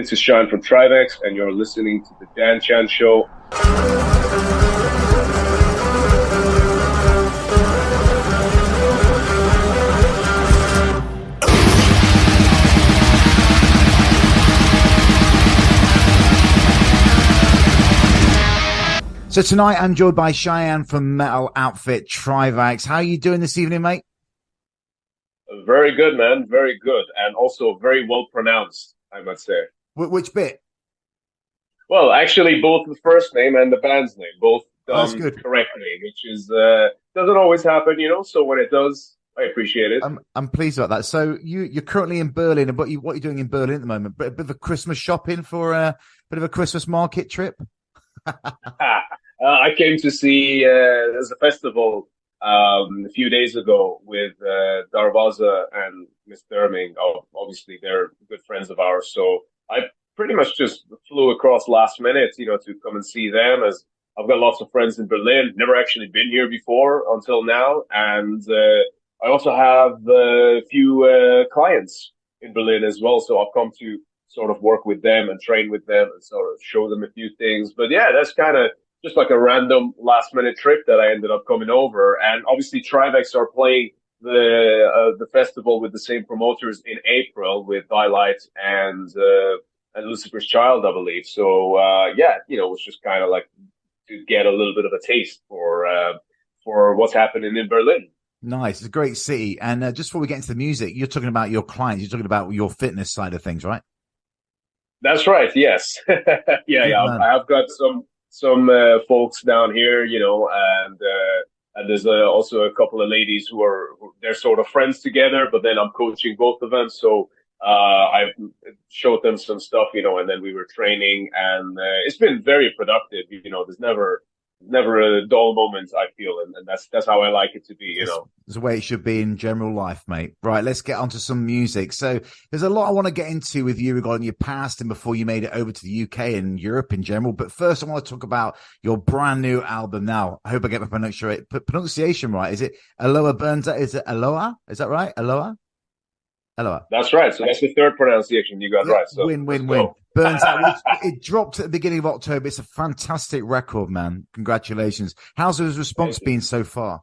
This is Shayan from Trivax, and you're listening to the Dan Chan Show. So tonight I'm joined by Shayan from metal outfit Trivax. How are you doing this evening, mate? Very good, man. Very good. And also very well pronounced, I must say. Which bit? Well, actually, both the first name and the band's name, both That's done good. correctly, which is doesn't always happen, So when it does, I appreciate it. I'm pleased about that. So you're currently in Berlin, and what are you doing in Berlin at the moment? A bit of a Christmas shopping for a bit of a Christmas market trip? I came to see there's a festival a few days ago with Darvaza and Miss Derming. Obviously, they're good friends of ours. So I pretty much just flew across last minute, to come and see them, as I've got lots of friends in Berlin. Never actually been here before until now. And I also have a few clients in Berlin as well. So I've come to sort of work with them and train with them and sort of show them a few things. But yeah, that's kind of just like a random last minute trip that I ended up coming over. And obviously Trivax are playing the festival with the same promoters in April with Daylight and Lucifer's Child, I believe. So yeah, it was just kind of like to get a little bit of a taste for what's happening in Berlin. Nice. It's a great city. And just before we get into the music, you're talking about your clients. You're talking about your fitness side of things, right? That's right. Yes. Yeah. I have got some folks down here, and there's also a couple of ladies they're sort of friends together, but then I'm coaching both of them. So I showed them some stuff, and then we were training, and it's been very productive. There's never a dull moment, I feel, and that's how I like it to be, It's the way it should be in general life, mate. Right, let's get onto some music. So there's a lot I want to get into with you regarding your past and before you made it over to the UK and Europe in general. But first, I want to talk about your brand new album now. I hope I get my pronunciation right. Is it Eloah Burns Out? Is it Eloah? Is that right? Eloah? Eloah. That's right. So that's the third pronunciation you got right. So win. Burns Out. It dropped at the beginning of October. It's a fantastic record, man. Congratulations. How's the response been so far?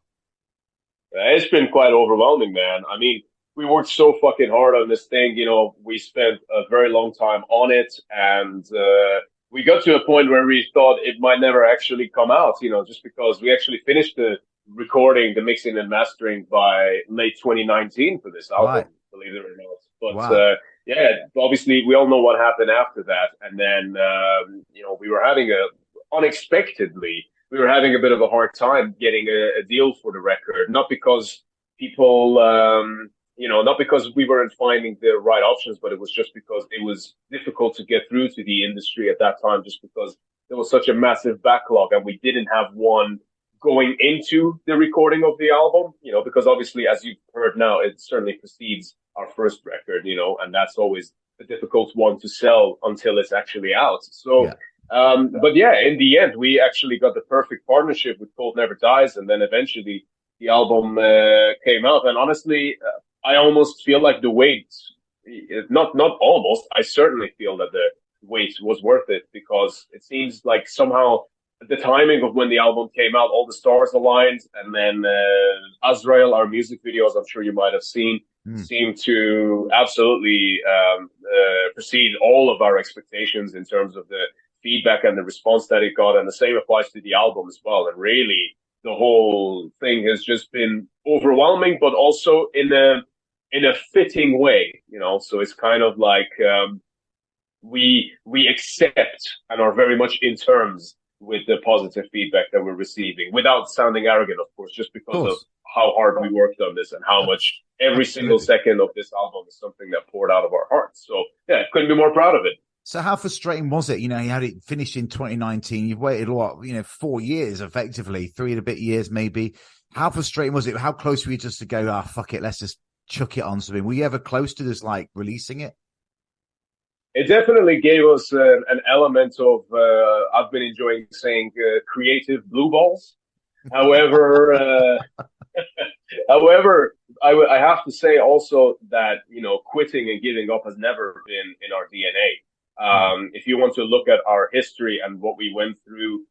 It's been quite overwhelming, man. I mean, we worked so fucking hard on this thing. We spent a very long time on it, and we got to a point where we thought it might never actually come out, just because we actually finished the recording, the mixing and mastering by late 2019 for this album, right. Believe it or not. But wow. Yeah, obviously we all know what happened after that. And then, we were having unexpectedly, we were having a bit of a hard time getting a deal for the record. Not because people, not because we weren't finding the right options, but it was just because it was difficult to get through to the industry at that time, just because there was such a massive backlog and we didn't have one going into the recording of the album, because obviously, as you've heard now, it certainly precedes our first record, and that's always a difficult one to sell until it's actually out. So, yeah. But yeah, in the end, we actually got the perfect partnership with Cold Never Dies, and then eventually the album came out. And honestly, I almost feel like the wait, not almost, I certainly feel that the wait was worth it, because it seems like somehow the timing of when the album came out, all the stars aligned, and then Azrael, our music videos, I'm sure you might have seen, seemed to absolutely precede all of our expectations in terms of the feedback and the response that it got, and the same applies to the album as well. And really, the whole thing has just been overwhelming, but also in a fitting way, So it's kind of like we accept and are very much in terms with the positive feedback that we're receiving, without sounding arrogant, of course, just because of how hard we worked on this and how much every single second of this album is something that poured out of our hearts. So yeah, couldn't be more proud of it. So how frustrating was it? You had it finished in 2019. You've waited 4 years, effectively, 3 and a bit years, maybe. How frustrating was it? How close were you just to go, fuck it, let's just chuck it on something? Were you ever close to just releasing it? It definitely gave us an element of, I've been enjoying saying, creative blue balls. However, I have to say also that, quitting and giving up has never been in our DNA. Mm. If you want to look at our history and what we went through,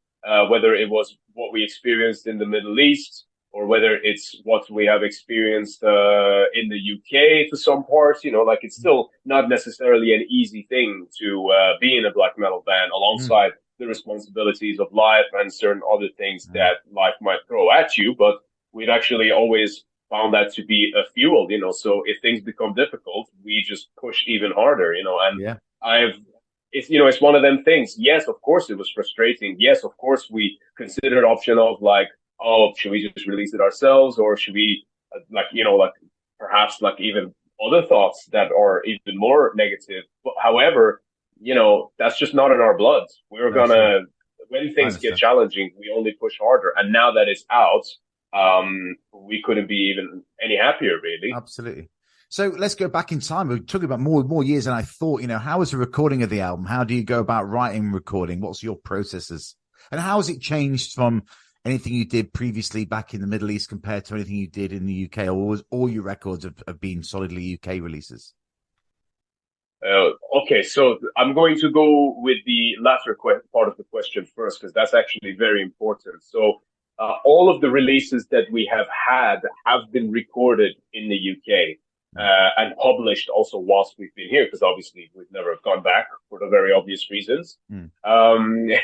whether it was what we experienced in the Middle East or whether it's what we have experienced in the UK to some parts, like it's still not necessarily an easy thing to be in a black metal band Mm. alongside the responsibilities of life and certain other things Mm. that life might throw at you. But we've actually always found that to be a fuel. So if things become difficult, we just push even harder. And Yeah. I've it's one of them things. Yes, of course it was frustrating. Yes, of course we considered option of like, oh, should we just release it ourselves, or should we like perhaps like even other thoughts that are even more negative. But however, that's just not in our blood. We're No, sure. gonna when I things get understand. challenging, we only push harder. And now that it's out, we couldn't be even any happier, really. Absolutely. So let's go back in time. We're talking about more years than I thought. How was the recording of the album? How do you go about writing and recording? What's your processes? And how has it changed from anything you did previously back in the Middle East compared to anything you did in the UK? Or was all your records have been solidly UK releases? Uh, okay, so I'm going to go with the latter part of the question first, because that's actually very important. So, all of the releases that we have had have been recorded in the UK Mm. and published also whilst we've been here, because obviously we've never gone back for the very obvious reasons. Mm.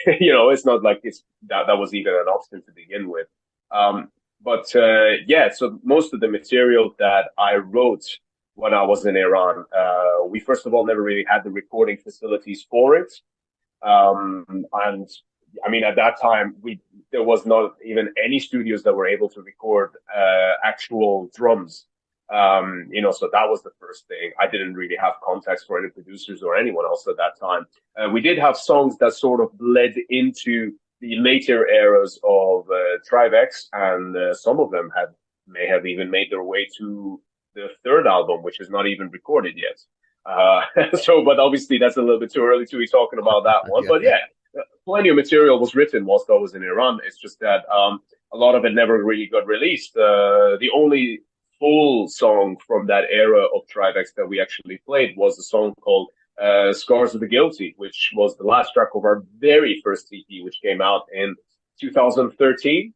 It's not like that was even an option to begin with. But yeah, so most of the material that I wrote when I was in Iran. We first of all never really had the recording facilities for it, and I mean at that time there was not even any studios that were able to record actual drums. So that was the first thing. I didn't really have contacts for any producers or anyone else at that time. We did have songs that sort of bled into the later eras of Trivax, and some of them may have even made their way to the third album, which is not even recorded yet. But obviously that's a little bit too early to be talking about that one. Yeah, But yeah. yeah, plenty of material was written whilst I was in Iran. It's just that a lot of it never really got released. The only full song from that era of Trivex that we actually played was a song called Scars of the Guilty, which was the last track of our very first EP, which came out in 2013.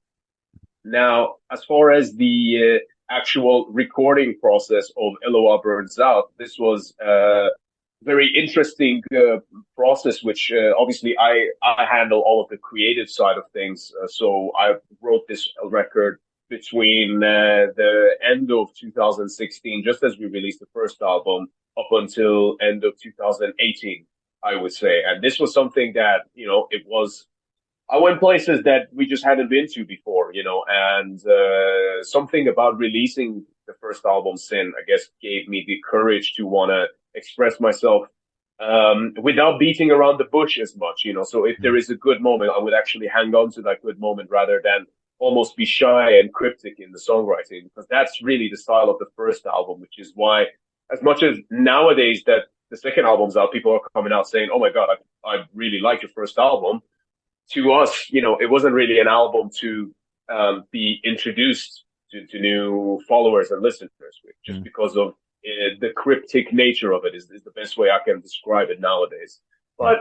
Now, as far as the actual recording process of Eloah Burns Out, this was a very interesting process, which obviously I handle all of the creative side of things. So I wrote this record between the end of 2016, just as we released the first album, up until end of 2018, I would say. And this was something that, it was I went places that we just hadn't been to before, and something about releasing the first album, Sin, I guess, gave me the courage to want to express myself without beating around the bush as much. So if there Mm. is a good moment, I would actually hang on to that good moment rather than almost be shy and cryptic in the songwriting, because that's really the style of the first album, which is why, as much as nowadays that the second album's out, people are coming out saying, "Oh my God, I really like your first album." To us, it wasn't really an album to be introduced to new followers and listeners with, just Mm. because of the cryptic nature of it is the best way I can describe it nowadays. Yeah. But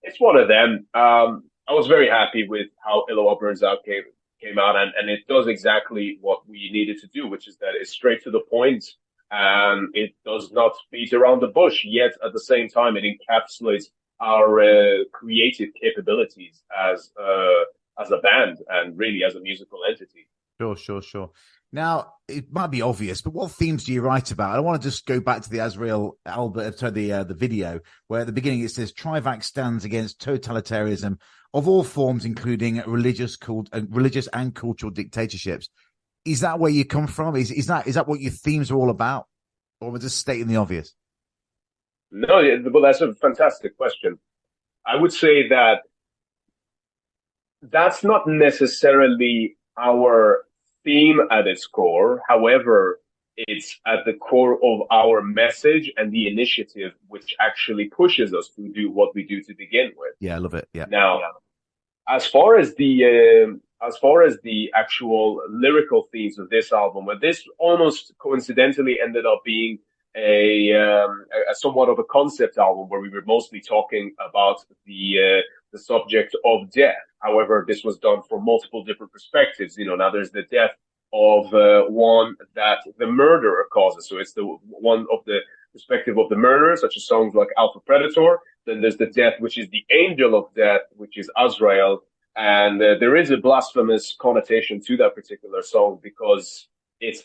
it's one of them. I was very happy with how Eloah Burns Out came out, and it does exactly what we needed to do, which is that it's straight to the point, and it does not beat around the bush. Yet at the same time, it encapsulates our creative capabilities as a band and really as a musical entity. Sure, sure, sure. Now, it might be obvious, but what themes do you write about? I want to just go back to the Azrael Albert, sorry, the video, where at the beginning it says Trivax stands against totalitarianism of all forms, including religious and cultural dictatorships. Is that where you come from? Is that what your themes are all about? Or am I just stating the obvious? No, well, that's a fantastic question. I would say that that's not necessarily our theme at its core. However, it's at the core of our message and the initiative which actually pushes us to do what we do to begin with. Yeah, I love it. Yeah. Now, as far as the actual lyrical themes of this album, but this almost coincidentally ended up being a somewhat of a concept album where we were mostly talking about the subject of death. However, this was done from multiple different perspectives. Now there's the death of one that the murderer causes. So it's the one of the perspective of the murderer, such as songs like Alpha Predator. Then there's the death, which is the angel of death, which is Azrael. And there is a blasphemous connotation to that particular song because it's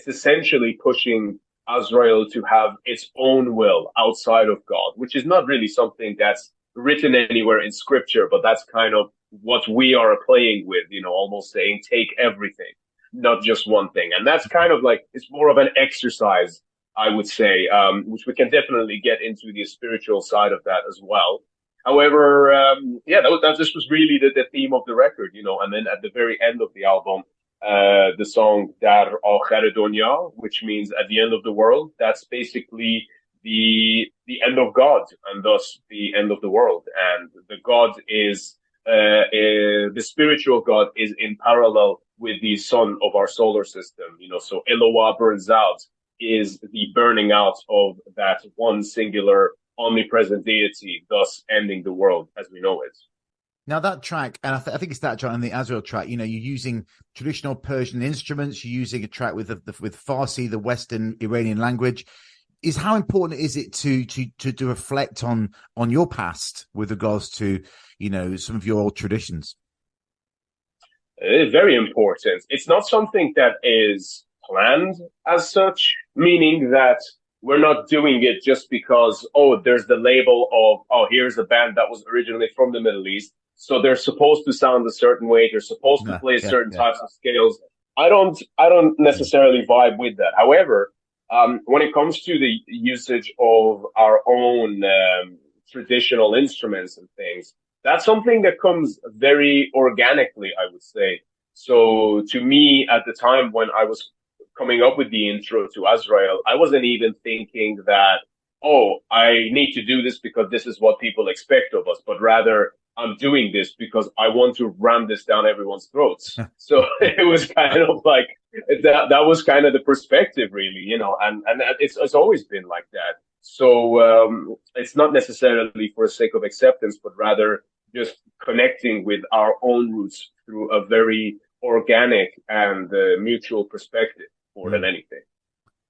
essentially pushing Azrael to have its own will outside of God, which is not really something that's written anywhere in scripture, but that's kind of what we are playing with, almost saying take everything, not just one thing. And that's kind of like, it's more of an exercise, I would say, which we can definitely get into the spiritual side of that as well. However, yeah, this was really the theme of the record, and then at the very end of the album, the song Dar Akhir Dunya, which means at the end of the world, that's basically the end of God and thus the end of the world. And the God is the spiritual God is in parallel with the sun of our solar system. So Eloah Burns Out is the burning out of that one singular omnipresent deity, thus ending the world as we know it. Now that track, and I think it's that track and the Azrael track. You're using traditional Persian instruments. You're using a track with with Farsi, the Western Iranian language. How important is it to reflect on your past with regards to some of your old traditions? It's very important. It's not something that is planned as such, meaning that we're not doing it just because, there's the label of, here's a band that was originally from the Middle East. So they're supposed to sound a certain way. They're supposed to play certain types of scales. I don't necessarily vibe with that. However, when it comes to the usage of our own traditional instruments and things, that's something that comes very organically, I would say. So to me, at the time when I was coming up with the intro to Azrael, I wasn't even thinking that, I need to do this because this is what people expect of us, but rather I'm doing this because I want to ram this down everyone's throats. So it was kind of like that was kind of the perspective really, and it's always been like that. So, it's not necessarily for the sake of acceptance, but rather just connecting with our own roots through a very organic and mutual perspective more than anything.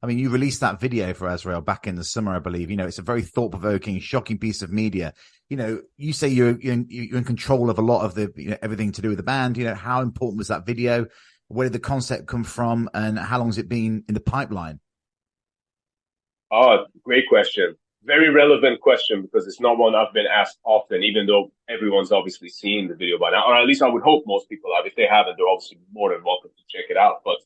I mean, you released that video for Azrael back in the summer, I believe. It's a very thought-provoking, shocking piece of media. You say you're in control of a lot of the everything to do with the band. How important was that video? Where did the concept come from, and how long has it been in the pipeline? Oh, great question. Very relevant question because it's not one I've been asked often, even though everyone's obviously seen the video by now, or at least I would hope most people have. If they haven't, they're obviously more than welcome to check it out. But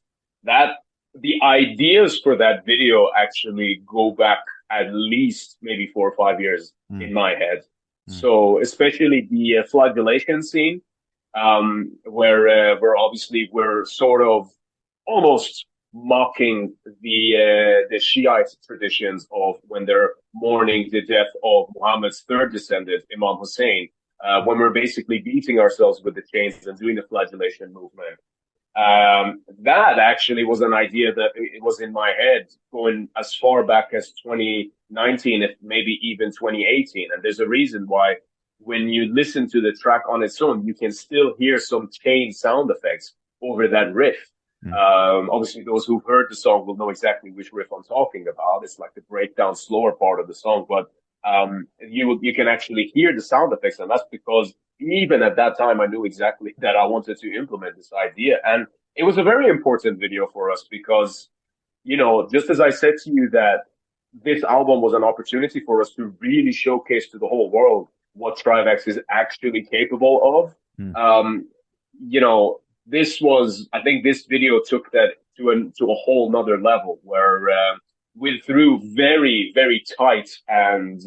the ideas for that video actually go back at least maybe 4 or 5 years in my head. So especially the flagellation scene, where obviously we're sort of almost mocking the Shiite traditions of when they're mourning the death of Muhammad's third descendant, Imam Hussein, when we're basically beating ourselves with the chains and doing the flagellation movement. That actually was an idea that it was in my head going as far back as 2019, if maybe even 2018. And there's a reason why when you listen to the track on its own, you can still hear some chain sound effects over that riff. Obviously those who've heard the song will know exactly which riff I'm talking about. It's like the breakdown slower part of the song, but you can actually hear the sound effects, and that's because even at that time I knew exactly that I wanted to implement this idea. And it was a very important video for us because, just as I said to you that this album was an opportunity for us to really showcase to the whole world what Trivax is actually capable of. I think this video took that to a whole nother level where, through very, very tight and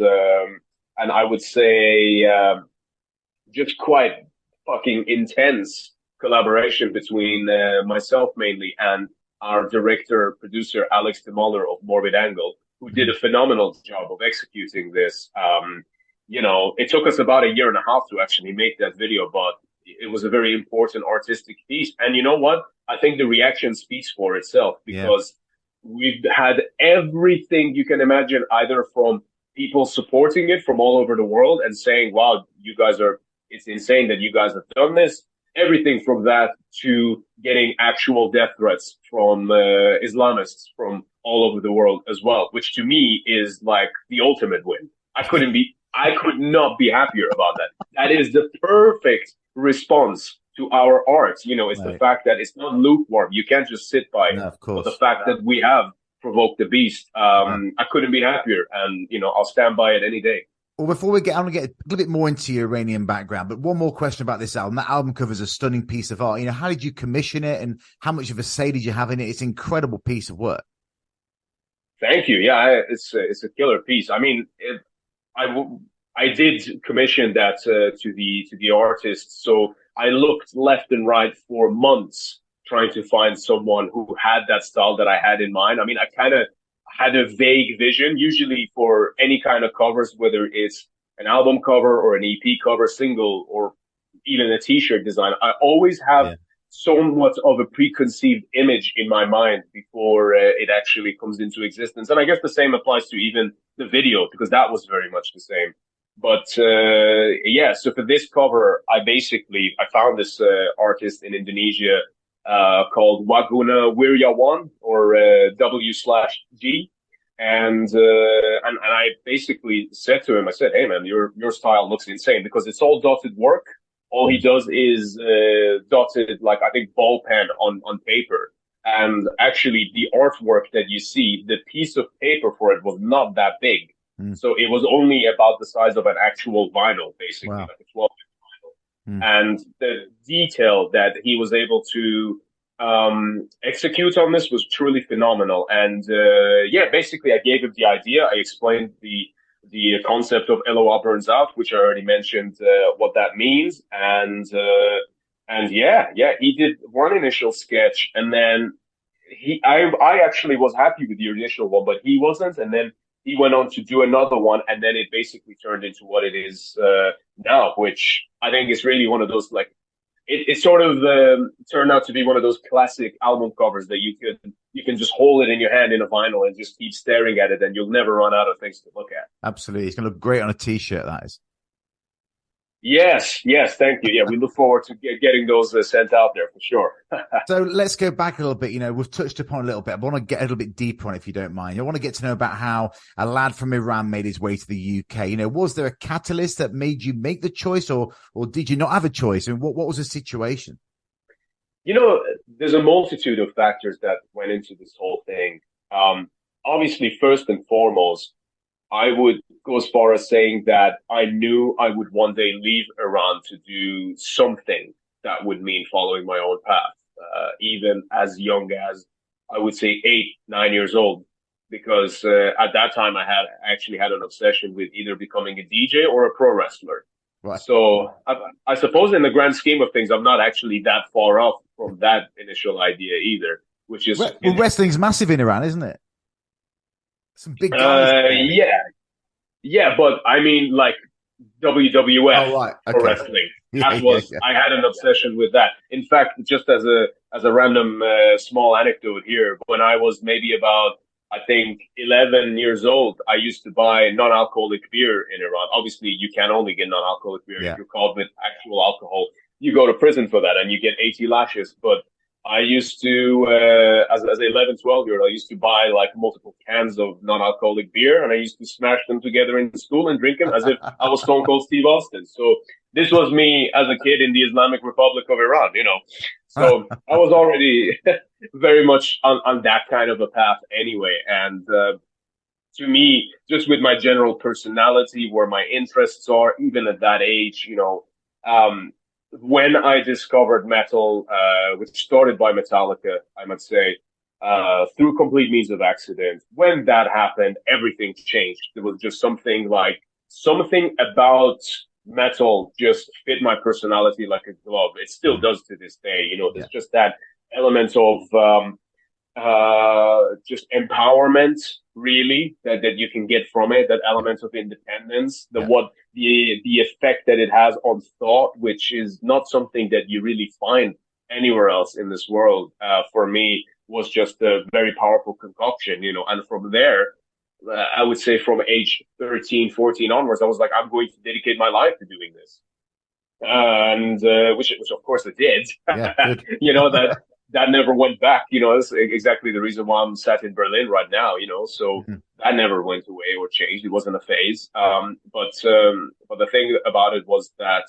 I would say, just quite fucking intense collaboration between myself mainly and our director producer Alex de Muller of Morbid Angle, who did a phenomenal job of executing this. It took us about 1.5 years to actually make that video, but it was a very important artistic piece. And you know what? I think the reaction speaks for itself because we've had everything you can imagine, either from people supporting it from all over the world and saying, wow, you guys are, it's insane that you guys have done this. Everything from that to getting actual death threats from Islamists from all over the world as well, which to me is like the ultimate win. I could not be happier about that. That is the perfect response to our art. You know, it's the Right. fact that it's not lukewarm. You can't just sit by No, it. of But the course. fact that we have provoked the beast, Yeah. I couldn't be happier. And, you know, I'll stand by it any day. Well, before we get, I want to get a little bit more into your Iranian background, but one more question about this album. That album cover is a stunning piece of art. You know, how did you commission it, and how much of a say did you have in it? It's an incredible piece of work. Thank you. Yeah, it's a killer piece. I mean, I w- I did commission that to the artist. So I looked left and right for months trying to find someone who had that style that I had in mind. I mean, I kind of had a vague vision, usually for any kind of covers, whether it's an album cover or an EP cover, single, or even a t-shirt design. I always have Yeah. somewhat of a preconceived image in my mind before it actually comes into existence. And I guess the same applies to even the video, because that was very much the same. But yeah, so for this cover, I found this artist in Indonesia called Waguna Wiryawan, or W/G. And I basically said to him, I said, "Hey man, your style looks insane because it's all dotted work. All he Mm. does is dotted, like, I think, ball pen on paper. And actually, the artwork that you see, the piece of paper for it was not that big. Mm. So it was only about the size of an actual vinyl, basically, Wow. like a 12 vinyl. Mm. And the detail that he was able to execute on this was truly phenomenal. And yeah, basically, I gave him the idea. I explained the concept of Eloah Burns Out, which I already mentioned what that means. And yeah, he did one initial sketch, and then I actually was happy with the initial one, but he wasn't. And then he went on to do another one, and then it basically turned into what it is now, which I think is really one of those, like, it sort of turned out to be one of those classic album covers that you can just hold it in your hand in a vinyl and just keep staring at it, and you'll never run out of things to look at. Absolutely. It's going to look great on a t-shirt, that is. Yes, thank you. Yeah, we look forward to getting those sent out there for sure. So let's go back a little bit. You know, we've touched upon a little bit. I want to get a little bit deeper on it, if you don't mind. I want to get to know about how a lad from Iran made his way to the UK. You know, was there a catalyst that made you make the choice, or did you not have a choice? And what was the situation? You know, there's a multitude of factors that went into this whole thing. Obviously, first and foremost, I would go as far as saying that I knew I would one day leave Iran to do something that would mean following my own path, even as young as, I would say, 8, 9 years old, because at that time actually had an obsession with either becoming a DJ or a pro wrestler. Right. So I suppose in the grand scheme of things, I'm not actually that far off from that initial idea either, which is, Well, wrestling's massive in Iran, isn't it? Some big guys there. yeah, yeah, but I mean, like, WWF Oh, right. for Okay. wrestling. Yeah, yeah. I had an obsession with that. In fact, just as a random small anecdote here, when I was maybe about, I think, 11 years old, I used to buy non-alcoholic beer in Iran. Obviously, you can only get non-alcoholic beer if Yeah. you're caught with actual alcohol. You go to prison for that and you get 80 lashes. But I used to, as an 11, 12-year-old, I used to buy like multiple cans of non-alcoholic beer, and I used to smash them together in school and drink them as if I was Stone Cold Steve Austin. So this was me as a kid in the Islamic Republic of Iran, you know. So I was already very much on that kind of a path anyway. And to me, just with my general personality, where my interests are, even at that age, you know, when I discovered metal, which started by Metallica, I must say, through complete means of accident, when that happened, everything changed. There was just something about metal just fit my personality like a glove. It still Mm. does to this day. You know, Yeah. there's just that element of just empowerment, really, that you can get from it, that Yeah. element of independence, Yeah. the effect that it has on thought, which is not something that you really find anywhere else in this world. For me, was just a very powerful concoction, and from there, I would say from age 13, 14 onwards, I was like, I'm going to dedicate my life to doing this. And which of course it did. Yeah, good. That never went back. That's exactly the reason why I'm sat in Berlin right now. So Mhm. that never went away or changed. It wasn't a phase. But the thing about it was that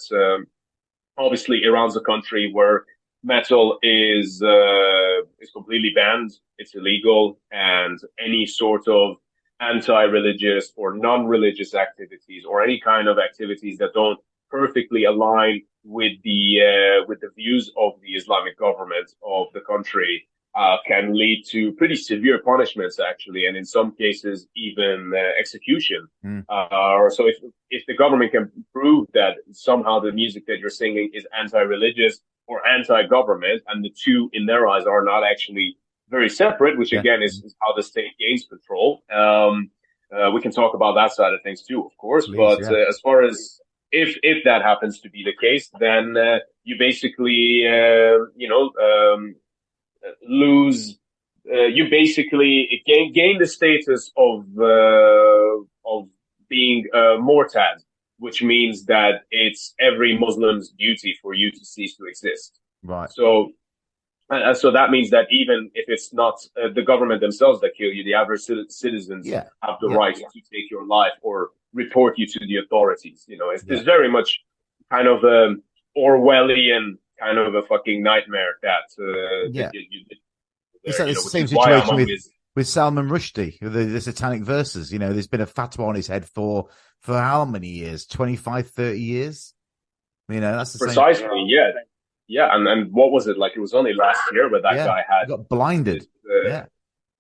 obviously Iran's a country where metal is completely banned. It's illegal, and any sort of anti-religious or non-religious activities or any kind of activities that don't perfectly align with the views of the Islamic government of the country can lead to pretty severe punishments, actually, and in some cases even execution. Mm. So if the government can prove that somehow the music that you're singing is anti-religious or anti-government, and the two in their eyes are not actually very separate, which Yeah. again is how the state gains control. We can talk about that side of things too, of course. Please, But yeah. as far as if that happens to be the case, then you basically lose. You basically gain the status of being mortad, which means that it's every Muslim's duty for you to cease to exist. Right. So so that means that even if it's not the government themselves that kill you, the average citizens Yeah. have the Yeah. right to take your life or report you to the authorities. It's Yeah. very much kind of Orwellian kind of a fucking nightmare that Yeah. you did It's there. like the Which same is why I'm situation with always Salman Rushdie, the Satanic Verses. There's been a fatwa on his head for how many years? 25, 30 years? That's the same. precisely, yeah, yeah. And what was it like? It was only last year, but that Yeah. guy He had got blinded. this. Yeah.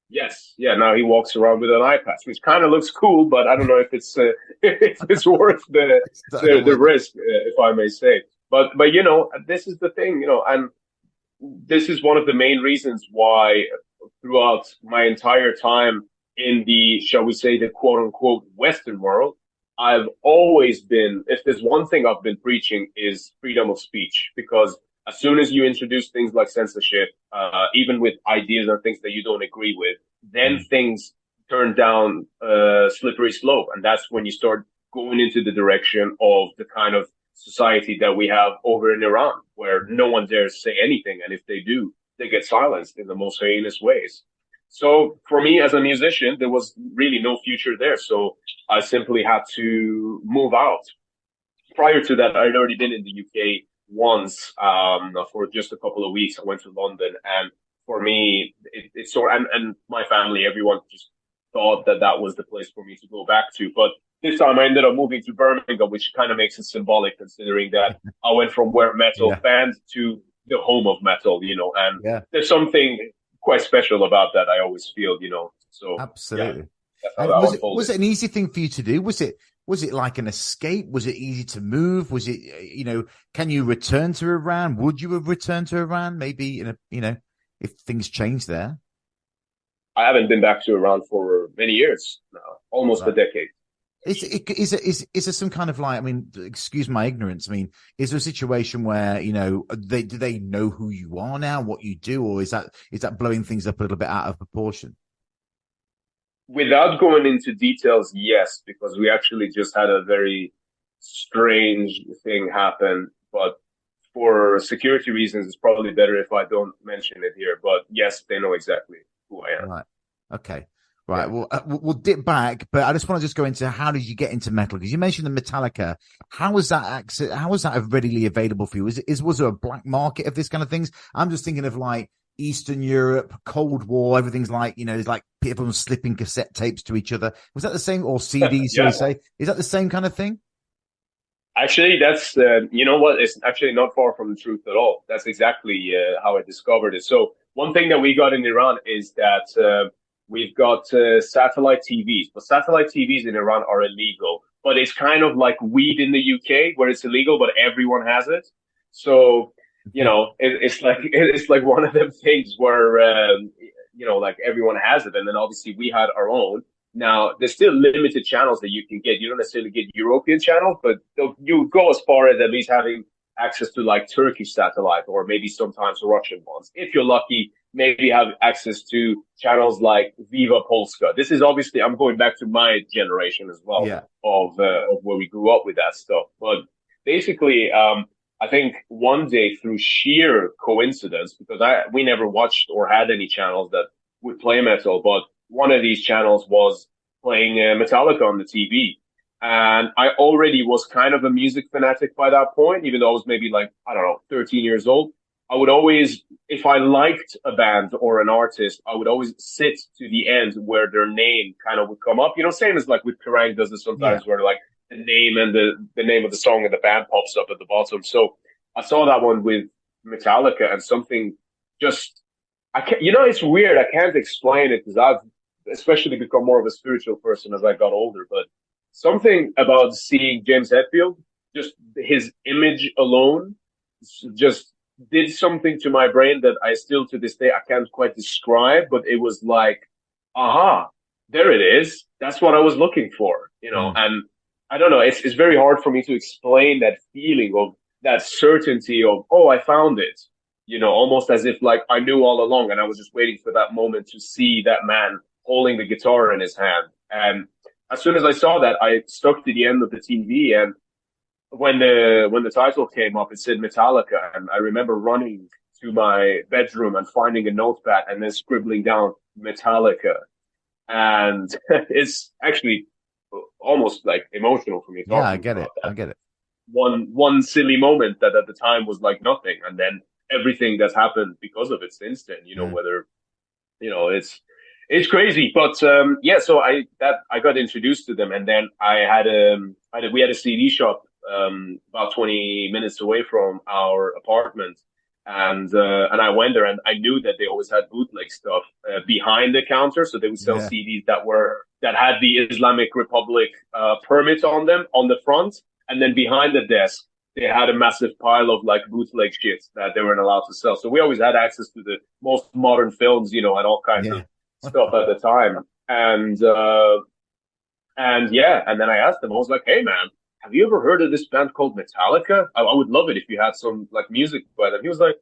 Yes, yeah. Now he walks around with an eye patch, which kind of looks cool, but I don't know if it's if it's worth the risk, if I may say. But this is the thing, and this is one of the main reasons why throughout my entire time in the, shall we say, the quote unquote Western world, I've always been, if there's one thing I've been preaching is freedom of speech, because as soon as you introduce things like censorship, even with ideas and things that you don't agree with, then Mm. things turn down a slippery slope. And that's when you start going into the direction of the kind of society that we have over in Iran, where no one dares say anything. And if they do, they get silenced in the most heinous ways. So for me as a musician, there was really no future there. So I simply had to move out. Prior to that, I'd already been in the UK once for just a couple of weeks. I went to London, and for me, it's sort and my family, everyone just thought that that was the place for me to go back to. But this time, I ended up moving to Birmingham, which kind of makes it symbolic, considering that I went from where metal Yeah. banned to the home of metal, and Yeah. there's something quite special about that. I always feel, So yeah, Absolutely. that's how And that was unfolded. it an easy thing for you to do? Was it like an escape? Was it easy to move? Was it can you return to Iran? Would you have returned to Iran? Maybe if things changed there. I haven't been back to Iran for many years now, almost a Right. decade. Is there some kind of like, I mean, excuse my ignorance. I mean, is there a situation where, do they know who you are now, what you do, or is that blowing things up a little bit out of proportion? Without going into details, yes, because we actually just had a very strange thing happen. But for security reasons, it's probably better if I don't mention it here. But yes, they know exactly who I am. Right. Okay. Right. Yeah. Well, we'll dip back, but I just want to just go into how did you get into metal? Because you mentioned the Metallica. How was that? How was that readily available for you? Was there a black market of this kind of things? I'm just thinking of like Eastern Europe, Cold War. Everything's like there's like people slipping cassette tapes to each other. Was that the same, or CDs? Shall Yeah. we say? Is that the same kind of thing? Actually, that's you know what? It's actually not far from the truth at all. That's exactly how I discovered it. So one thing that we got in Iran is that we've got satellite TVs, but satellite TVs in Iran are illegal. But it's kind of like weed in the UK, where it's illegal, but everyone has it. So it's like one of them things where like everyone has it, and then obviously we had our own. Now, there's still limited channels that you can get. You don't necessarily get European channels, but you go as far as at least having access to like Turkish satellite or maybe sometimes Russian ones. If you're lucky, maybe have access to channels like Viva Polska. This is obviously, I'm going back to my generation as well Yeah. of where we grew up with that stuff. But basically, I think one day through sheer coincidence, because we never watched or had any channels that would play metal, but one of these channels was playing Metallica on the TV. And I already was kind of a music fanatic by that point, even though I was maybe like, I don't know, 13 years old. I would always, if I liked a band or an artist, I would always sit to the end where their name kind of would come up. You know, same as like with Kerrang does it Yeah. sometimes where like the name and the name of the song and the band pops up at the bottom. So I saw that one with Metallica and something just, I can't, you know, it's weird. I can't explain it because I've especially become more of a spiritual person as I got older, but something about seeing James Hetfield, just his image alone, just did something to my brain that I still to this day I can't quite describe, but it was like, aha, there it is. That's what I was looking for, you know. Mm. And I don't know, it's very hard for me to explain that feeling of that certainty of, oh, I found it, you know, almost as if like I knew all along and I was just waiting for that moment to see that man holding the guitar in his hand. And as soon as I saw that, I stuck to the end of the TV, and when the title came up, it said Metallica, and I remember running to my bedroom and finding a notepad and then scribbling down Metallica, and it's actually almost like emotional for me Yeah, I talking get about it. that. I get it. One silly moment that at the time was like nothing, and then everything that's happened because of it since then. You know, Mm. whether you know it's crazy, but yeah, so I got introduced to them, and then we had a CD shop about 20 minutes away from our apartment, and I went there, and I knew that they always had bootleg stuff behind the counter, so they would sell Yeah. CDs that had the Islamic Republic permit on them on the front, and then behind the desk they had a massive pile of like bootleg shit that they weren't allowed to sell. So we always had access to the most modern films, you know, and all kinds of Yeah. stuff at the time. And yeah, and then I asked him, I was like, hey man, have you ever heard of this band called Metallica? I would love it if you had some like music by them. He was like,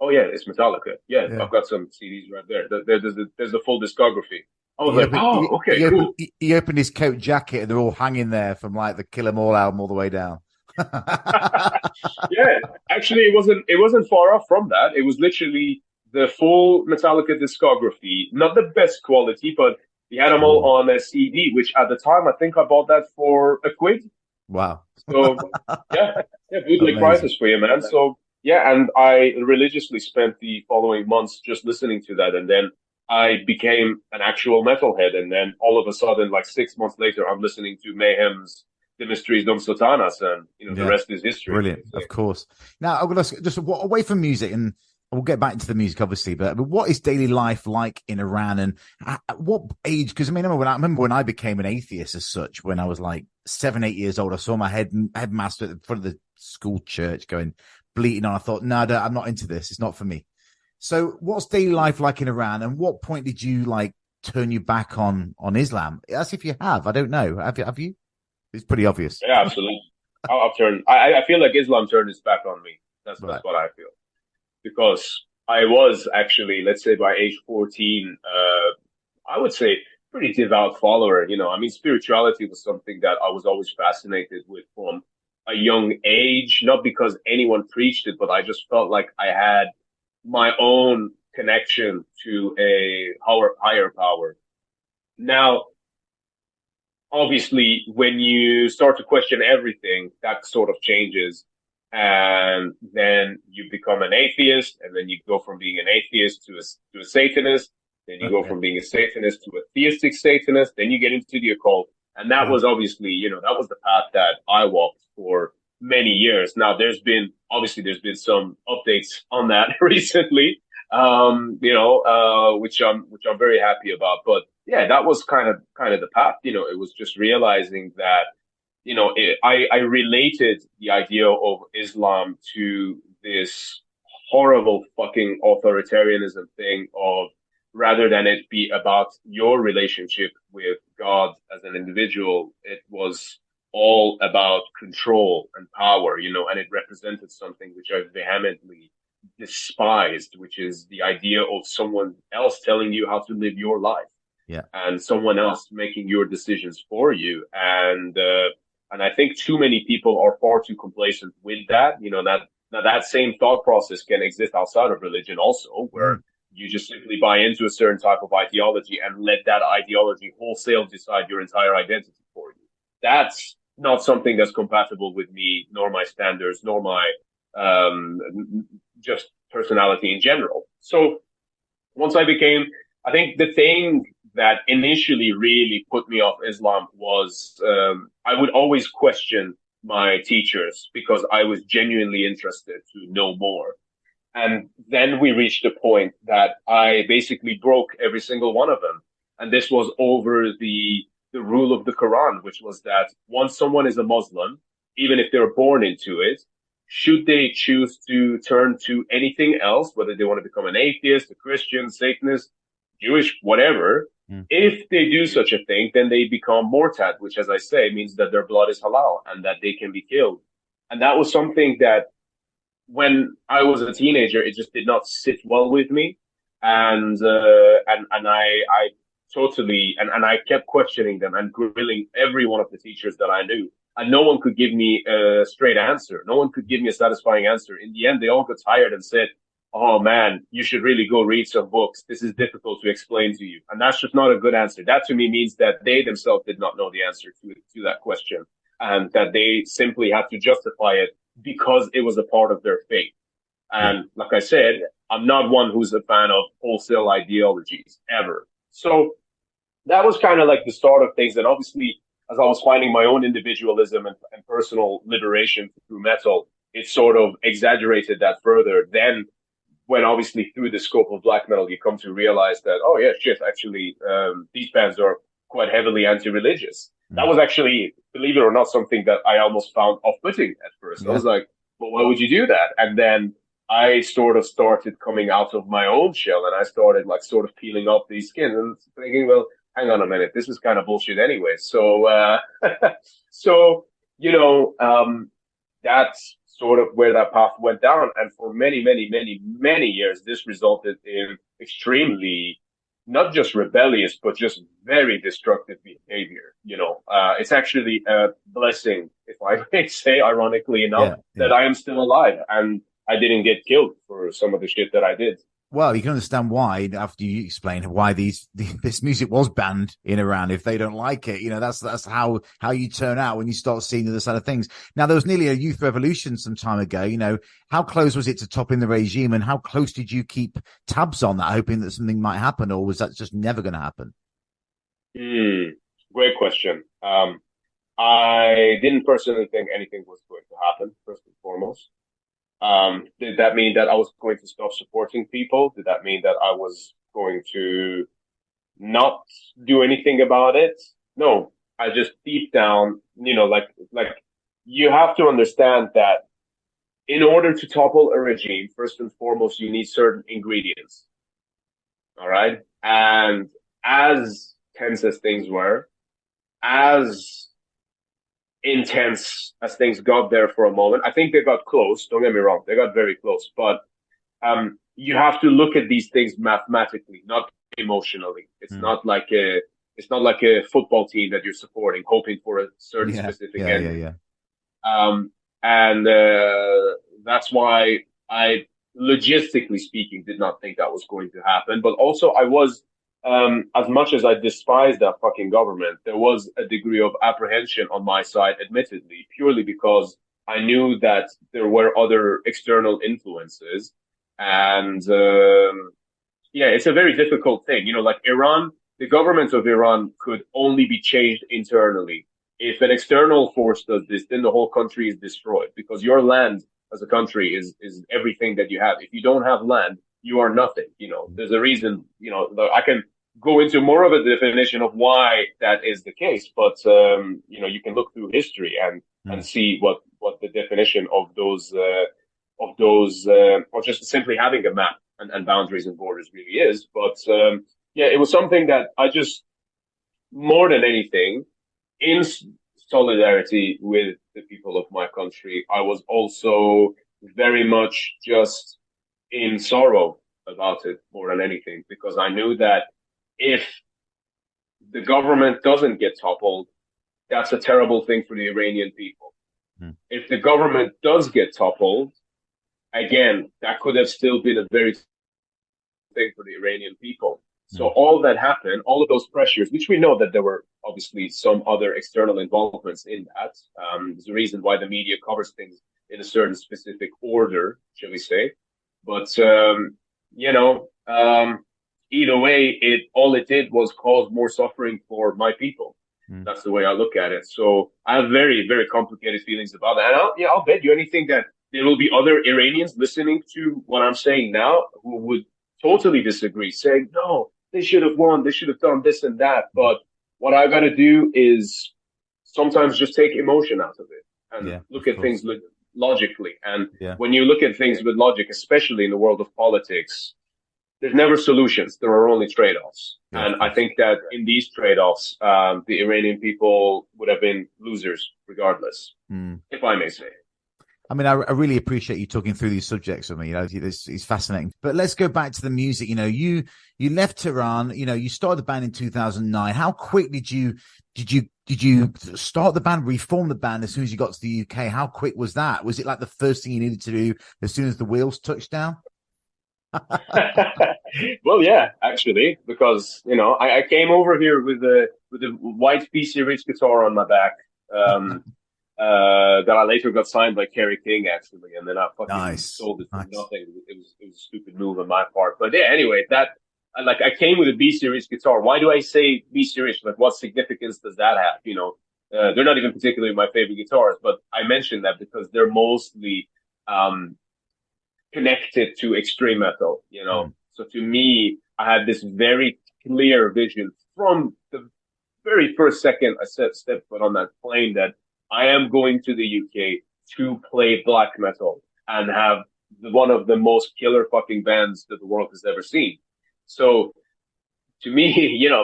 oh yeah, it's Metallica. Yeah, Yeah. I've got some CDs right there. There's the full discography. I was He like, opened, oh, he, okay, he opened cool. he opened his coat jacket and they're all hanging there from like the Kill 'Em All album all the way down. Yeah, actually, it wasn't far off from that. It was literally the full Metallica discography, not the best quality, but he had them all Cool. on a CD, which at the time I think I bought that for a quid. Wow. So yeah, yeah, bootleg Amazing. prices for you, man. So yeah, and I religiously spent the following months just listening to that, and then I became an actual metalhead, and then all of a sudden, like 6 months later, I'm listening to Mayhem's "The Mysteries Don't Satanas," and you know the Yeah. rest is history, as Brilliant. they say. Of course. Now, I'm going to just away from music and we'll get back into the music, obviously, but what is daily life like in Iran and at what age? Because I mean, I remember when I became an atheist as such, when I was like 7, 8 years old, I saw my headmaster at the front of the school church going bleating on. I thought, no, I'm not into this. It's not for me. So what's daily life like in Iran? And what point did you like turn you back on Islam? As if you have, I don't know. Have you? It's pretty obvious. Yeah, absolutely. I'll turn. I feel like Islam turned its back on me. That's Right. what I feel because I was actually, let's say, by age 14, I would say pretty devout follower. You know, I mean, spirituality was something that I was always fascinated with from a young age. Not because anyone preached it, but I just felt like I had my own connection to a higher power. Now, obviously, when you start to question everything, that sort of changes. And then you become an atheist, and then you go from being an atheist to a Satanist. Then you go Okay. from being a Satanist to a theistic Satanist. Then you get into the occult. And that Wow. was obviously, you know, that was the path that I walked for many years. Now, there's been some updates on that recently, which I'm very happy about. But yeah, that was kind of the path. You know, it was just realizing that, you know, I related the idea of Islam to this horrible fucking authoritarianism thing of rather than it be about your relationship with God as an individual, it was all about control and power, you know, and it represented something which I vehemently despised, which is the idea of someone else telling you how to live your life Yeah. and someone else making your decisions for you. And I think too many people are far too complacent with that. You know, that same thought process can exist outside of religion also, where Mm. you just simply buy into a certain type of ideology and let that ideology wholesale decide your entire identity for you. That's not something that's compatible with me, nor my standards, nor my just personality in general. So once I think the thing that initially really put me off Islam was I would always question my teachers because I was genuinely interested to know more. And then we reached a point that I basically broke every single one of them. And this was over the rule of the Quran, which was that once someone is a Muslim, even if they're born into it, should they choose to turn to anything else, whether they want to become an atheist, a Christian, Satanist, Jewish, whatever, Mm. if they do such a thing, then they become mortad, which, as I say, means that their blood is halal and that they can be killed. And that was something that when I was a teenager, it just did not sit well with me, and I totally and I kept questioning them and grilling every one of the teachers that I knew, and no one could give me a straight answer. No one could give me a satisfying answer. In the end, they all got tired and said, "Oh man, you should really go read some books. This is difficult to explain to you," and that's just not a good answer. That to me means that they themselves did not know the answer to that question, and that they simply had to justify it because it was a part of their faith. Yeah. And like I said, I'm not one who's a fan of wholesale ideologies ever. So that was kind of like the start of things. And obviously, as I was finding my own individualism and personal liberation through metal, it sort of exaggerated that further. Then, when obviously through the scope of black metal, you come to realize that, oh yeah, shit, actually, these bands are quite heavily anti-religious. That Mm. was actually, believe it or not, something that I almost found off-putting at first. I Yeah. was like, well, why would you do that? And then I sort of started coming out of my own shell and I started like sort of peeling off these skins and thinking, well, hang on a minute, this is kind of bullshit anyway. So, so, you know, that's sort of where that path went down. And for many, many, many, many years, this resulted in extremely not just rebellious, but just very destructive behavior. You know, it's actually a blessing, if I may say, ironically enough, Yeah. that Yeah. I am still alive and I didn't get killed for some of the shit that I did. Well, you can understand why after you explain why this music was banned in Iran. If they don't like it, you know, that's how you turn out when you start seeing the other side of things. Now, there was nearly a youth revolution some time ago. You know, how close was it to topping the regime, and how close did you keep tabs on that, hoping that something might happen, or was that just never going to happen? Hmm, great question. I didn't personally think anything was going to happen, first and foremost. Did that mean that I was going to stop supporting people? Did that mean that I was going to not do anything about it? No, I just deep down, you know, like you have to understand that in order to topple a regime, first and foremost, you need certain ingredients. All right. And as tense as things were, as intense as things got there for a moment, I think they got close. Don't get me wrong. They got very close, but you have to look at these things mathematically, not emotionally. Mm. It's not like a football team that you're supporting, hoping for a certain Yeah, specific yeah, yeah, ending. yeah, And that's why I, logistically speaking, did not think that was going to happen. But also, I was, as much as I despised that fucking government, there was a degree of apprehension on my side, admittedly, purely because I knew that there were other external influences. And yeah, it's a very difficult thing. You know, like Iran, the government of Iran could only be changed internally. If an external force does this, then the whole country is destroyed because your land as a country is everything that you have. If you don't have land, you are nothing. You know, there's a reason, you know, I can go into more of a definition of why that is the case, but you know, you can look through history and mm. see what the definition of those or just simply having a map and boundaries and borders really is. But yeah, it was something that I just more than anything in solidarity with the people of my country. I was also very much just in sorrow about it more than anything, because I knew that if the government doesn't get toppled, that's a terrible thing for the Iranian people. Mm, If the government does get toppled, again, that could have still been a very thing for the Iranian people. So mm, all that happened, all of those pressures, which we know that there were obviously some other external involvements in that. There's a reason why the media covers things in a certain specific order, shall we say. But you know, either way, it all it did was cause more suffering for my people. mm. That's the way I look at it. So I have very, very complicated feelings about that. And I'll bet you anything that there will be other Iranians listening to what I'm saying now who would totally disagree, saying, no, they should have won. They should have done this and that. But what I got to do is sometimes just take emotion out of it and Yeah, look of at things course. logically. And Yeah. when you look at things with logic, especially in the world of politics, there's never solutions. There are only trade-offs. Yeah, of And I course. think that in these trade-offs, the Iranian people would have been losers regardless, Mm. if I may say. I mean, I really appreciate you talking through these subjects with me. You know, it's fascinating. But let's go back to the music. You know, you left Tehran. You know, you started the band in 2009. How quick did you start the band, reform the band as soon as you got to the UK? How quick was that? Was it like the first thing you needed to do as soon as the wheels touched down? Well, yeah, actually, because I came over here with a white B series guitar on my back, um, that I later got signed by Kerry King actually, and then I fucking Nice, sold it for nice. nothing. It was a stupid move on my part, but yeah. Anyway, I came with a B series guitar. Why do I say B series? Like, what significance does that have? They're not even particularly my favorite guitars, but I mentioned that because they're mostly um connected to extreme metal. Mm, So to me, I had this very clear vision from the very first second I step foot on that plane that I am going to the UK to play black metal and have one of the most killer fucking bands that the world has ever seen. So to me,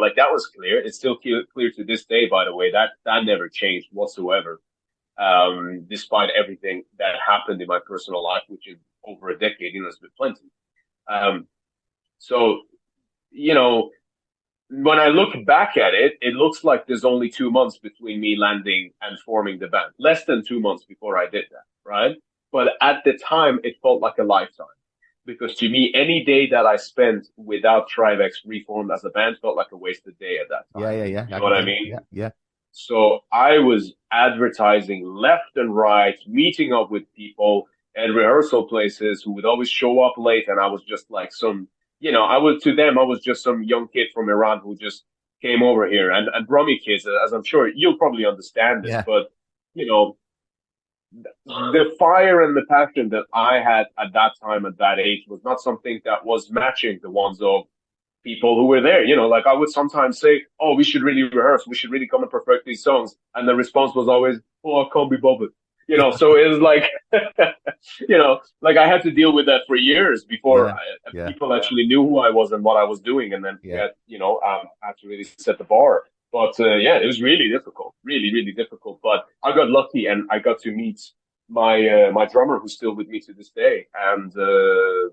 like that was clear. It's still clear to this day, by the way, that never changed whatsoever. Despite everything that happened in my personal life, which is over a decade, it's been plenty. Um, so, you know, when I look back at it, it looks like there's only 2 months between me landing and forming the band. Less than 2 months before I did that, right? But at the time, it felt like a lifetime. Because to me, any day that I spent without Trivax reformed as a band felt like a wasted day at that yeah, time. yeah, yeah. You I know what I get it. mean? Yeah, yeah. So I was advertising left and right, meeting up with people at rehearsal places who would always show up late. And I was just like to them, I was just some young kid from Iran who just came over here. And Brummy kids, as I'm sure you'll probably understand this, Yeah. but you know, the fire and the passion that I had at that time, at that age, was not something that was matching the ones of people who were there. Like I would sometimes say, "Oh, we should really rehearse. We should really come and perfect these songs." And the response was always, "Oh, I can't be bothered." So it was like, like I had to deal with that for years before Yeah, yeah, people actually knew who I was and what I was doing. And then, yeah. I had to really set the bar. But yeah, it was really difficult, really, really difficult. But I got lucky and I got to meet my drummer who's still with me to this day, and the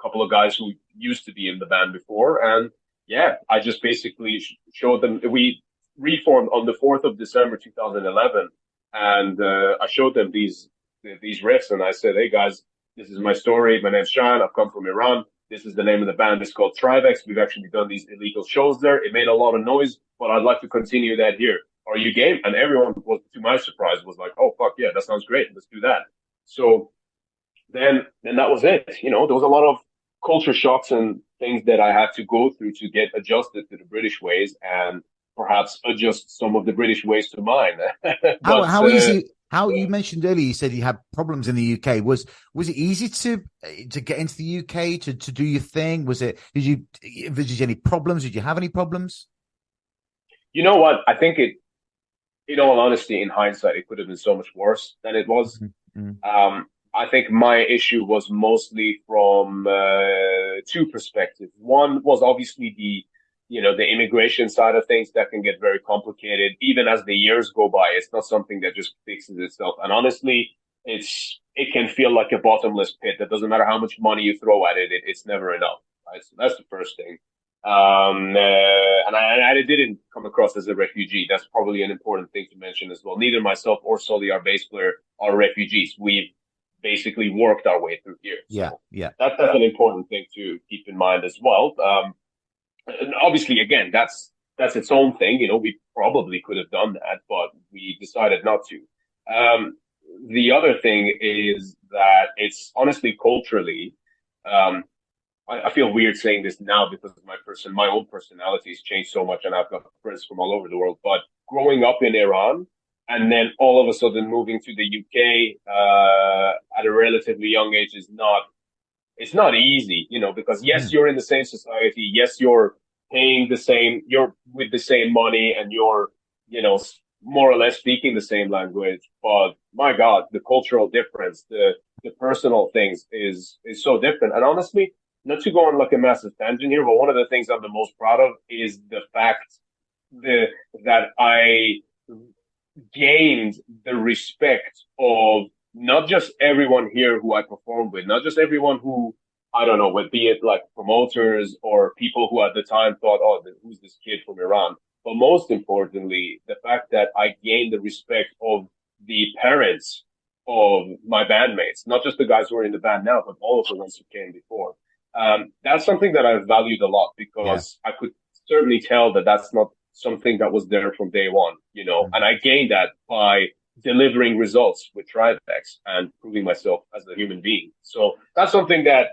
couple of guys who used to be in the band before, and yeah, I just basically showed them. We reformed on the 4th of December 2011, and I showed them these riffs, and I said, "Hey guys, this is my story. My name's Shayan. I've come from Iran. This is the name of the band. It's called Trivax. We've actually done these illegal shows there. It made a lot of noise, but I'd like to continue that here. Are you game?" And everyone was, to my surprise, was like, "Oh fuck yeah, that sounds great. Let's do that." So then that was it. There was a lot of culture shocks and things that I had to go through to get adjusted to the British ways and perhaps adjust some of the British ways to mine. How but how easy? How you mentioned earlier, you said you had problems in the UK. Was it easy to get into the UK to do your thing? Did you envisage any problems? Did you have any problems? you know what? I think in all honesty, in hindsight, it could have been so much worse than it was. Mm-hmm. I think my issue was mostly from two perspectives. One was obviously the immigration side of things that can get very complicated. Even as the years go by, it's not something that just fixes itself. And honestly, it can feel like a bottomless pit. That doesn't matter how much money you throw at it, it's never enough. Right? So that's the first thing. And I didn't come across as a refugee. That's probably an important thing to mention as well. Neither myself or Solly, our bass player, are refugees. We've basically worked our way through here. Yeah, So yeah. that's an important thing to keep in mind as well. And obviously, again, that's its own thing. We probably could have done that, but we decided not to. The other thing is that it's honestly culturally, um, I feel weird saying this now because my own personality has changed so much, and I've got friends from all over the world. But growing up in Iran and then all of a sudden moving to the UK at a relatively young age is not it's not easy, because yes, Mm. you're in the same society. Yes, you're paying you're with the same money and you're, more or less speaking the same language. But my God, the cultural difference, the personal things is so different. And honestly, not to go on like a massive tangent here, but one of the things I'm the most proud of is the fact the, that I gained the respect of not just everyone here who I performed with, not just everyone who, I don't know, would be it like promoters or people who at the time thought, oh, who's this kid from Iran? But most importantly, the fact that I gained the respect of the parents of my bandmates, not just the guys who are in the band now, but all of the ones who came before. That's something that I've valued a lot Yeah. because I could certainly tell that that's not something that was there from day one, Mm. and I gained that by delivering results with Trivax and proving myself as a human being. So that's something that,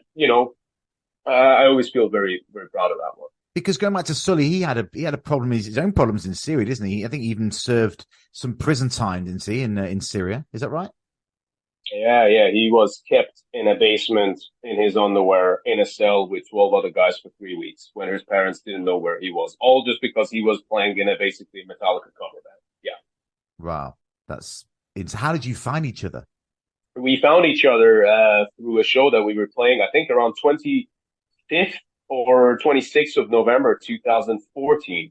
I always feel very, very proud of that one. Because going back to Sully, he had a problem, his own problems in Syria, didn't he? I think he even served some prison time, didn't he, in Syria? Is that right? Yeah, yeah. He was kept in a basement in his underwear in a cell with 12 other guys for 3 weeks when his parents didn't know where he was, all just because he was playing in a basically Metallica cover band. Yeah. Wow, that's it's. How did you find each other? We found each other through a show that we were playing, I think around 25th or 26th of November 2014,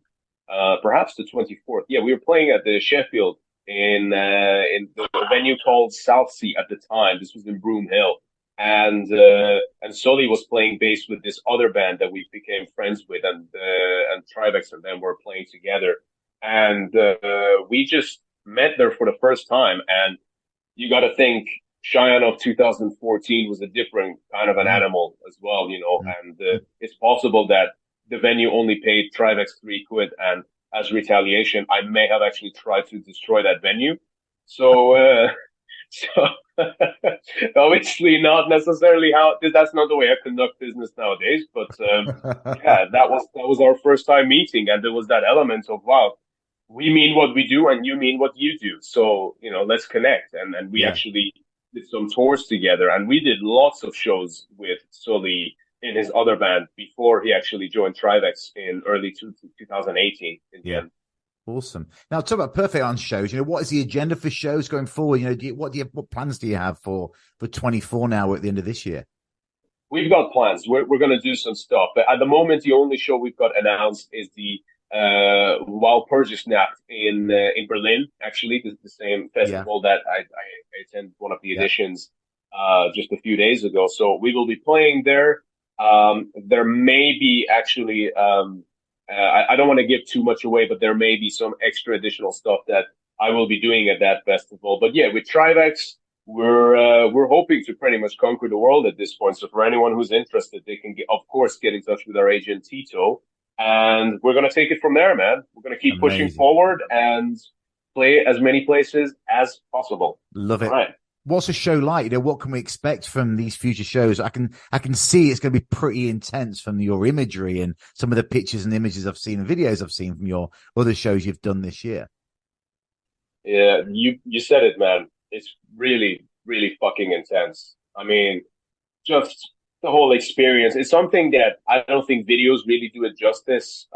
perhaps the 24th. Yeah, we were playing at the Sheffield in the venue called South Sea at the time. This was in Broom Hill, and Sully was playing bass with this other band that we became friends with, and Trivax and them were playing together, and we just met there for the first time, and you got to think Shayan of 2014 was a different kind of an Mm, animal as well, mm, and mm. it's possible that the venue only paid Trivex 3 quid, and as retaliation, I may have actually tried to destroy that venue. So, so obviously not necessarily that's not the way I conduct business nowadays, but yeah, that was our first time meeting, and there was that element of wow, we mean what we do and you mean what you do. So, let's connect. And we Yeah. actually did some tours together and we did lots of shows with Sully in his other band before he actually joined Trivex in early 2018 in the Yeah. end. Awesome. Now, talk about Perfect on shows. What is the agenda for shows going forward? What plans do you have for 24 now at the end of this year? We've got plans. We're going to do some stuff. But at the moment, the only show we've got announced is the Wild Nacht in Berlin. Actually, the same Yeah. festival that I attended one of the Yeah. editions just a few days ago. So we will be playing there. There may be actually I don't want to give too much away, but there may be some extra additional stuff that I will be doing at that festival. But yeah, with Trivex, we're hoping to pretty much conquer the world at this point. So for anyone who's interested, they can of course get in touch with our agent Tito, and we're gonna take it from there, man. We're gonna keep pushing Amazing. forward and play as many places as possible. Love All it. right. What's a show like? What can we expect from these future shows? I can see it's going to be pretty intense from your imagery and some of the pictures and images I've seen and videos I've seen from your other shows you've done this year. Yeah, you said it, man. It's really, really fucking intense. I mean, just the whole experience. It's something that I don't think videos really do it justice.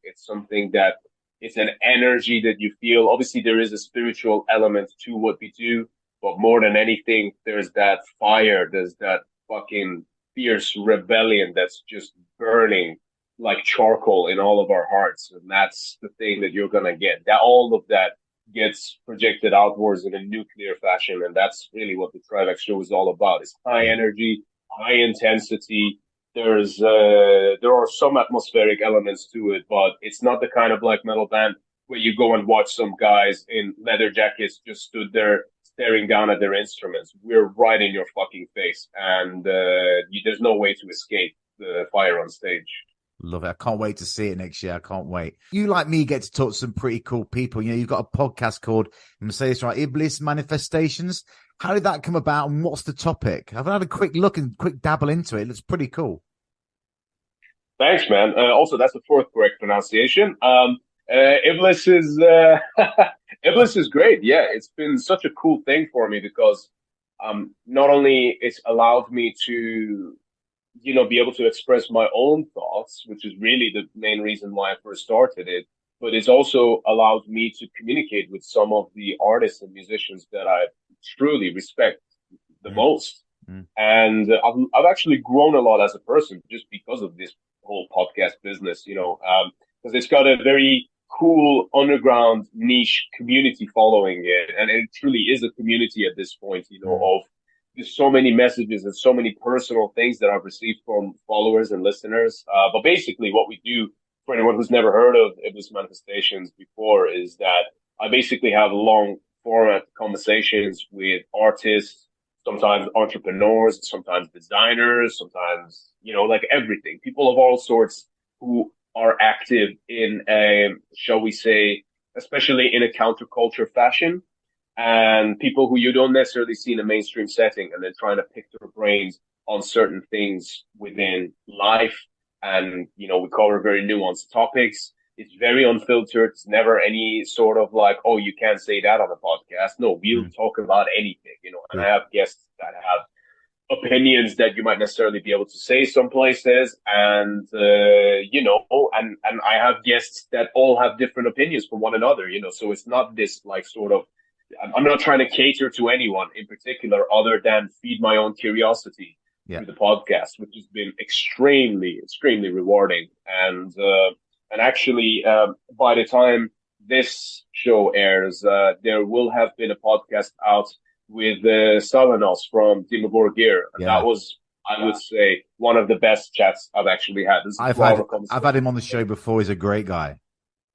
It's something that it's an energy that you feel. Obviously, there is a spiritual element to what we do, but more than anything, there's that fire. There's that fucking fierce rebellion that's just burning like charcoal in all of our hearts, and that's the thing that you're gonna get. That all of that gets projected outwards in a nuclear fashion, and that's really what the Trivax show is all about. It's high Yeah. energy, high intensity. There are some atmospheric elements to it, but it's not the kind of black metal band where you go and watch some guys in leather jackets just stood there staring down at their instruments. We're right in your fucking face, and there's no way to escape the fire on stage. Love it. I can't wait to see it next year. I can't wait. You, like me, get to talk to some pretty cool people. You know, you've got a podcast called, I'm going to say this right, Iblis Manifestations. How did that come about and what's the topic? I've had a quick look and quick dabble into it. It looks pretty cool. Thanks, man. Also, that's the fourth correct pronunciation. Iblis is Iblis is great. Yeah, it's been such a cool thing for me because not only it's allowed me to be able to express my own thoughts, which is really the main reason why I first started it, but it's also allowed me to communicate with some of the artists and musicians that I truly respect the Mm, most. mm, And I've actually grown a lot as a person just because of this whole podcast business, because it's got a very cool underground niche community following it. And it truly is a community at this point, mm. of there's so many messages and so many personal things that I've received from followers and listeners. But basically what we do, for anyone who's never heard of Iblis Manifestations before, is that I basically have long format conversations with artists, sometimes entrepreneurs, sometimes designers, sometimes, like everything, people of all sorts who are active in a, shall we say, especially in a counterculture fashion, and people who you don't necessarily see in a mainstream setting, and then trying to pick their brains on certain things within life. And, we cover very nuanced topics. It's very unfiltered. It's never any sort of like, oh, you can't say that on a podcast. No, we'll Mm. talk about anything, and I Good. have guests that have opinions that you might necessarily be able to say some places. And, and I have guests that all have different opinions from one another, so it's not this like sort of, I'm not trying to cater to anyone in particular other than feed my own curiosity Yeah. through the podcast, which has been extremely, extremely rewarding. And actually, by the time this show airs, there will have been a podcast out with Salanos from Dimmu Borgir. And that Yeah. was, I would say, one of the best chats I've actually had. This is a I've 2 hour had I've had conversation. him on the show before. He's a great guy.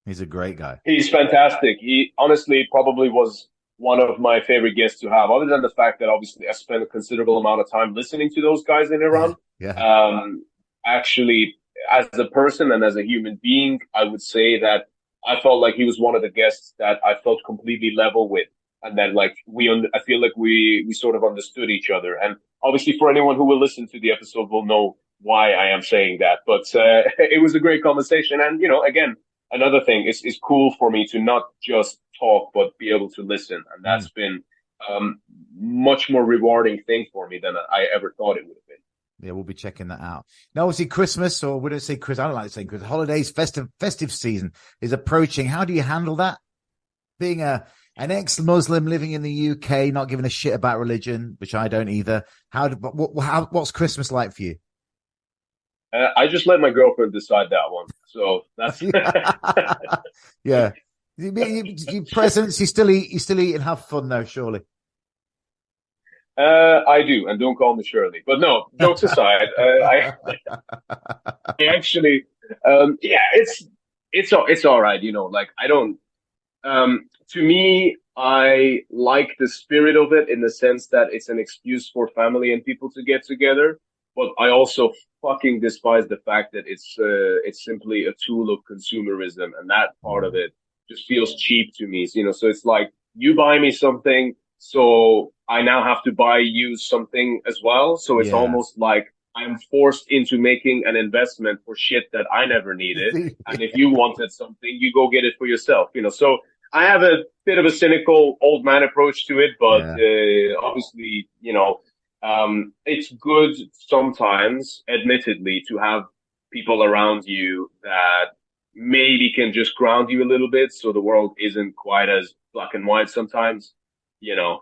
He's a great guy. He's fantastic. He honestly probably was one of my favorite guests to have, other than the fact that obviously I spent a considerable amount of time listening to those guys in Yeah. Iran. Yeah. Um, Actually, as a person and as a human being, I would say that I felt like he was one of the guests that I felt completely level with. And then like I feel like we sort of understood each other. And obviously for anyone who will listen to the episode will know why I am saying that. But, it was a great conversation. And, again, another thing is cool for me to not just talk, but be able to listen. And Mm. that's been, much more rewarding thing for me than I ever thought it would have been. Yeah, we'll be checking that out. Now, obviously, Christmas, or we don't say Christmas, I don't like saying Christmas, holidays, festive season is approaching. How do you handle that? Being an ex-Muslim living in the UK, not giving a shit about religion, which I don't either. What's Christmas like for you? I just let my girlfriend decide that one. So that's, Yeah. You presents, you still eat and have fun though, surely. I do. And don't call me Shirley, but no, jokes aside, I actually, yeah, it's all right. Like I don't, to me, I like the spirit of it in the sense that it's an excuse for family and people to get together. But I also fucking despise the fact that it's simply a tool of consumerism, and that part of Mm. it just feels cheap to me. So it's like you buy me something, so I now have to buy you something as well. So it's Yeah. almost like I'm forced into making an investment for shit that I never needed. And if you wanted something, you go get it for yourself. So I have a bit of a cynical old man approach to it, but Yeah. obviously, it's good sometimes, admittedly, to have people around you that maybe can just ground you a little bit, so the world isn't quite as black and white sometimes.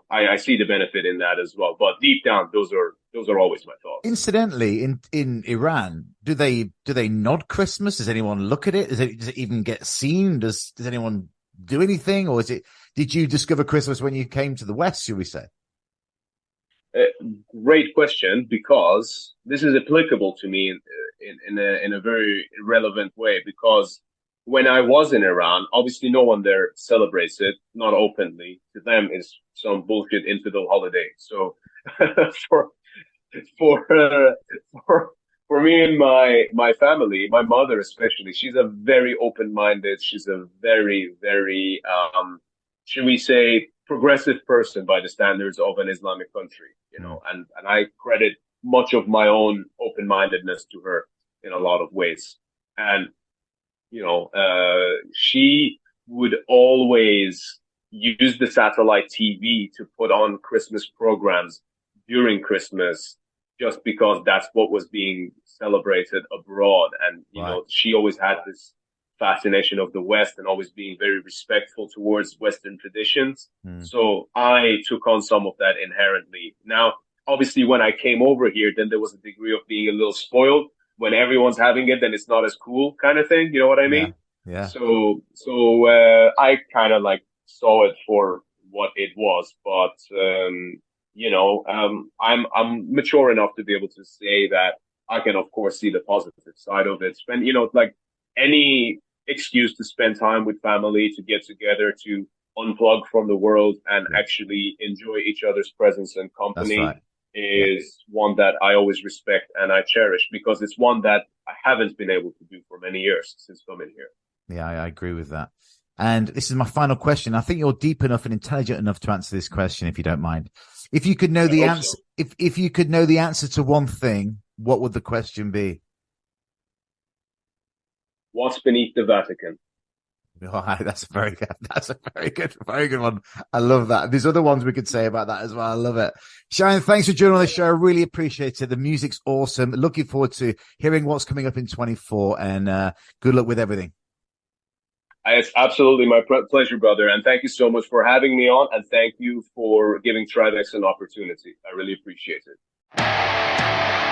I see the benefit in that as well. But deep down, those are always my thoughts. Incidentally, in Iran, do they nod Christmas? Does anyone look at it? Does it even get seen? Does anyone do anything, or did you discover Christmas when you came to the West, should we say? Uh, Great question, because this is applicable to me in a very relevant way. Because when I was in Iran, obviously no one there celebrates it, not openly. To them, it's some bullshit infidel holiday. So for for uh, for for me and my family, my mother especially, she's a very open-minded. She's a very should we say, progressive person by the standards of an Islamic country. Mm, And I credit much of my own open-mindedness to her in a lot of ways. And she would always use the satellite TV to put on Christmas programs during Christmas, just because that's what was being celebrated abroad. And, right. she always had this fascination of the West and always being very respectful towards Western traditions. Mm, So I took on some of that inherently. Now, obviously, when I came over here, then there was a degree of being a little spoiled. When everyone's having it, then it's not as cool, kind of thing. You know what I yeah. mean? Yeah. So I kind of like saw it for what it was, but I'm mature enough to be able to say that I can, of course, see the positive side of it. Spend, like any excuse to spend time with family, to get together, to unplug from the world and Yeah. actually enjoy each other's presence and That's right. company Yeah. is one that I always respect and I cherish, because it's one that I haven't been able to do for many years since coming here. Yeah, I agree with that. And this is my final question. I think you're deep enough and intelligent enough to answer this question, if you don't mind. If you could know I the hope answer, so. if you could know the answer to one thing, what would the question be? What's beneath the Vatican? Oh, that's a very good. That's a very good one. I love that. There's other ones we could say about that as well. I love it. Shayan, thanks for joining on the show. I really appreciate it. The music's awesome. Looking forward to hearing what's coming up in 24, and good luck with everything. It's absolutely my pleasure, brother. And thank you so much for having me on. And thank you for giving Trivax an opportunity. I really appreciate it.